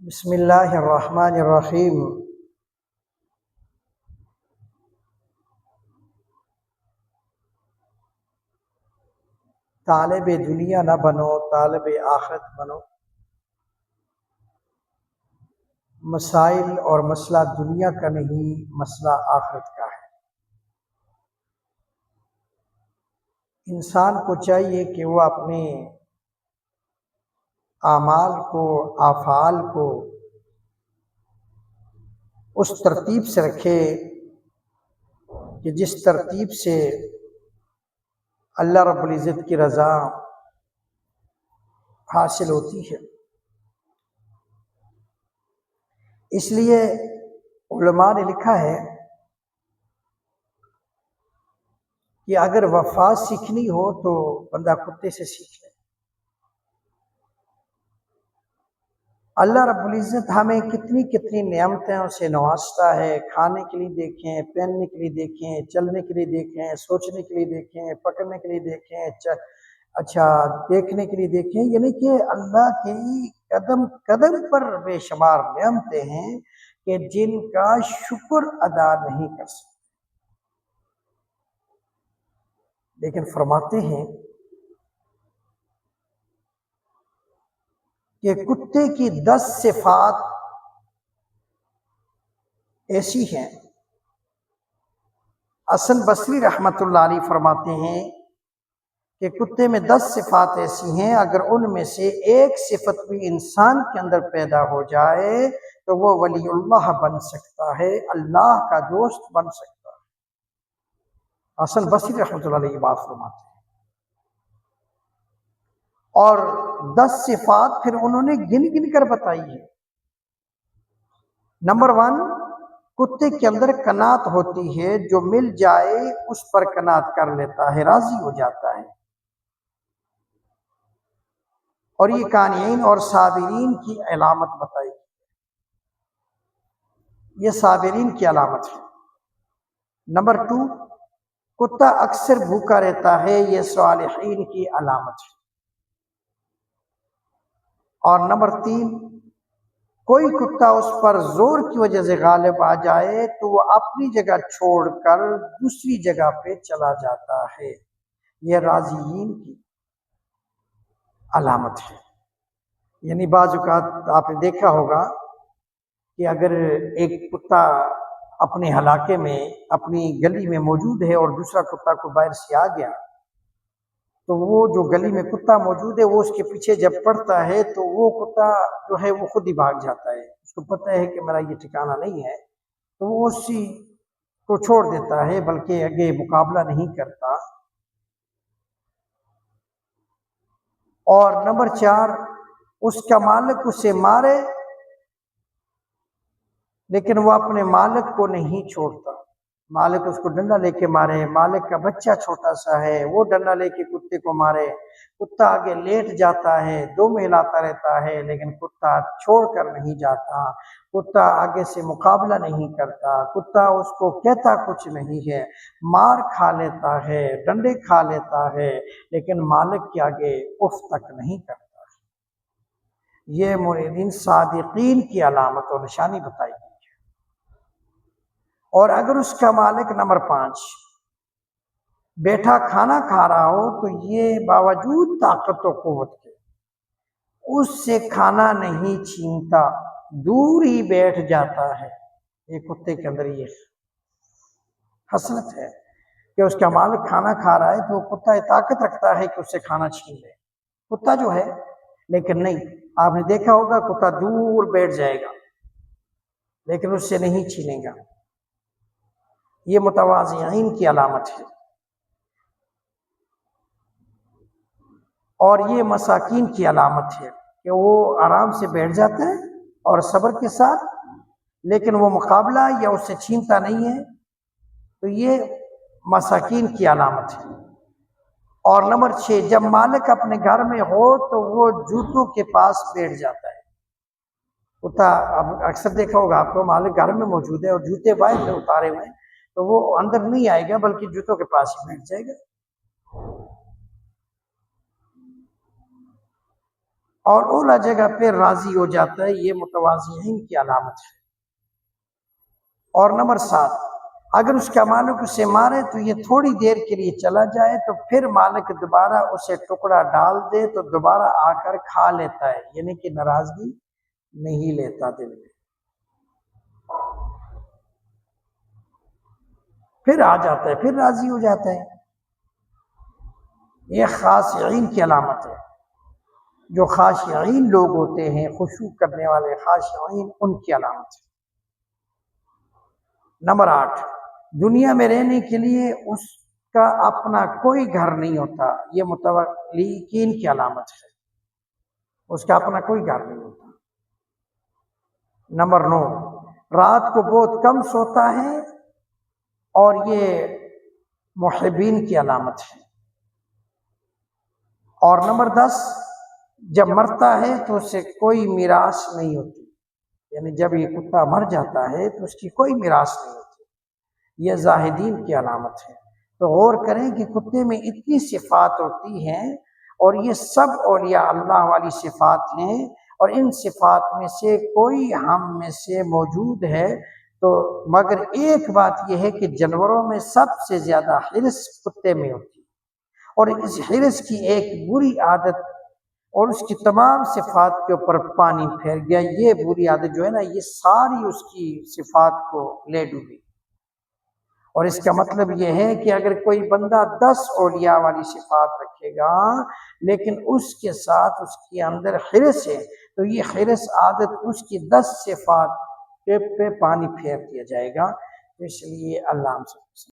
بسم اللہ الرحمن الرحیم۔ طالب دنیا نہ بنو، طالب آخرت بنو۔ مسائل اور مسئلہ دنیا کا نہیں، مسئلہ آخرت کا ہے۔ انسان کو چاہیے کہ وہ اپنے اعمال کو، افعال کو اس ترتیب سے رکھے کہ جس ترتیب سے اللہ رب العزت کی رضا حاصل ہوتی ہے۔ اس لیے علماء نے لکھا ہے کہ اگر وفا سیکھنی ہو تو بندہ کتے سے سیکھ لے۔ اللہ رب العزت ہمیں کتنی کتنی نعمتوں سے نوازتا ہے۔ کھانے کے لیے دیکھیں، پہننے کے لیے دیکھیں، چلنے کے لیے دیکھیں، سوچنے کے لیے دیکھیں، پکڑنے کے لیے دیکھیں، دیکھنے کے لیے دیکھیں، یعنی کہ اللہ کی قدم قدم پر بے شمار نعمتیں ہیں کہ جن کا شکر ادا نہیں کر سکتے۔ لیکن فرماتے ہیں کہ کتے کی 10 صفات ایسی ہیں۔ حسن بصری رحمت اللہ علیہ فرماتے ہیں کہ کتے میں 10 صفات ایسی ہیں، اگر ان میں سے ایک صفت بھی انسان کے اندر پیدا ہو جائے تو وہ ولی اللہ بن سکتا ہے، اللہ کا دوست بن سکتا ہے۔ حسن بصری رحمت اللہ علیہ یہ بات فرماتے ہیں۔ اور 10 صفات پھر انہوں نے گن گن کر بتائی ہے۔ نمبر 1، کتے کے اندر قناعت ہوتی ہے، جو مل جائے اس پر قناعت کر لیتا ہے، راضی ہو جاتا ہے۔ اور یہ قانعین اور صابرین کی علامت بتائی، یہ صابرین کی علامت ہے۔ نمبر 2، کتا اکثر بھوکا رہتا ہے، یہ صالحین کی علامت ہے۔ اور نمبر 3، کوئی کتا اس پر زور کی وجہ سے غالب آ جائے تو وہ اپنی جگہ چھوڑ کر دوسری جگہ پہ چلا جاتا ہے، یہ راضیین کی علامت ہے۔ یعنی بعض اوقات آپ نے دیکھا ہوگا کہ اگر ایک کتا اپنے علاقے میں، اپنی گلی میں موجود ہے اور دوسرا کتا کو باہر سے آ گیا تو وہ جو گلی میں کتا موجود ہے وہ اس کے پیچھے جب پڑتا ہے تو وہ کتا جو ہے وہ خود ہی بھاگ جاتا ہے، اس کو پتہ ہے کہ میرا یہ ٹھکانہ نہیں ہے، تو وہ اسی کو چھوڑ دیتا ہے، بلکہ آگے مقابلہ نہیں کرتا۔ اور نمبر 4، اس کا مالک اسے مارے لیکن وہ اپنے مالک کو نہیں چھوڑتا۔ مالک اس کو ڈنڈا لے کے مارے، مالک کا بچہ چھوٹا سا ہے وہ ڈنڈا لے کے کتے کو مارے، کتا آگے لیٹ جاتا ہے، دم ہلاتا رہتا ہے لیکن کتا چھوڑ کر نہیں جاتا، کتا آگے سے مقابلہ نہیں کرتا، کتا اس کو کہتا کچھ نہیں ہے، مار کھا لیتا ہے، ڈنڈے کھا لیتا ہے لیکن مالک کے آگے اف تک نہیں کرتا۔ یہ مریدین صادقین کی علامت اور نشانی بتائی گئی ہے۔ اور اگر اس کا مالک نمبر 5 بیٹھا کھانا کھا رہا ہو تو یہ باوجود طاقت و قوت کے اس سے کھانا نہیں چھینتا، دور ہی بیٹھ جاتا ہے۔ یہ کتے کے اندر یہ خصلت ہے کہ اس کا مالک کھانا کھا رہا ہے تو وہ کتا طاقت رکھتا ہے کہ اس سے کھانا چھین لے، کتا جو ہے، لیکن نہیں، آپ نے دیکھا ہوگا کتا دور بیٹھ جائے گا لیکن اس سے نہیں چھینے گا۔ یہ متواضعین کی علامت ہے۔ اور یہ مساکین کی علامت ہے کہ وہ آرام سے بیٹھ جاتے ہیں اور صبر کے ساتھ، لیکن وہ مقابلہ یا اس سے چھینتا نہیں ہے، تو یہ مساکین کی علامت ہے۔ اور نمبر 6، جب مالک اپنے گھر میں ہو تو وہ جوتوں کے پاس بیٹھ جاتا ہے۔ کتا اب اکثر دیکھا ہوگا آپ کو، مالک گھر میں موجود ہے اور جوتے باہر سے اتارے ہوئے ہیں تو وہ اندر نہیں آئے گا بلکہ جوتوں کے پاس ہی بیٹھ جائے گا۔ اور اولا جگہ پہ راضی ہو جاتا ہے، یہ متواضعین کی علامت ہے۔ اور نمبر 7، اگر اس کا مالک اسے مارے تو یہ تھوڑی دیر کے لیے چلا جائے تو پھر مالک دوبارہ اسے ٹکڑا ڈال دے تو دوبارہ آ کر کھا لیتا ہے، یعنی کہ ناراضگی نہیں لیتا دل میں، پھر آ جاتا ہے، پھر راضی ہو جاتا ہے۔ یہ خاشعین کی علامت ہے، جو خاشعین لوگ ہوتے ہیں، خشوع کرنے والے خاشعین، ان کی علامت ہے۔ نمبر 8، دنیا میں رہنے کے لیے اس کا اپنا کوئی گھر نہیں ہوتا، یہ متولیین کی علامت ہے، اس کا اپنا کوئی گھر نہیں ہوتا۔ نمبر 9، رات کو بہت کم سوتا ہے، اور یہ محبین کی علامت ہے۔ اور نمبر 10، جب مرتا ہے تو اسے کوئی میراث نہیں ہوتی، یعنی جب یہ کتا مر جاتا ہے تو اس کی کوئی میراث نہیں ہوتی، یہ زاہدین کی علامت ہے۔ تو غور کریں کہ کتے میں اتنی صفات ہوتی ہیں، اور یہ سب اولیاء اللہ والی صفات ہیں، اور ان صفات میں سے کوئی ہم میں سے موجود ہے، تو مگر ایک بات یہ ہے کہ جانوروں میں سب سے زیادہ حرص کتے میں ہوتی ہے، اور اس حرص کی ایک بری عادت اور اس کی تمام صفات کے اوپر پانی پھیر گیا، یہ بری عادت جو ہے نا، یہ ساری اس کی صفات کو لے ڈوبی۔ اور اس کا مطلب یہ ہے کہ اگر کوئی بندہ 10 اولیاء والی صفات رکھے گا لیکن اس کے ساتھ اس کے اندر حرص ہے، تو یہ حرص عادت اس کی 10 صفات پہ پانی پھیر دیا جائے گا۔ تو اس لیے اللہ ہم سے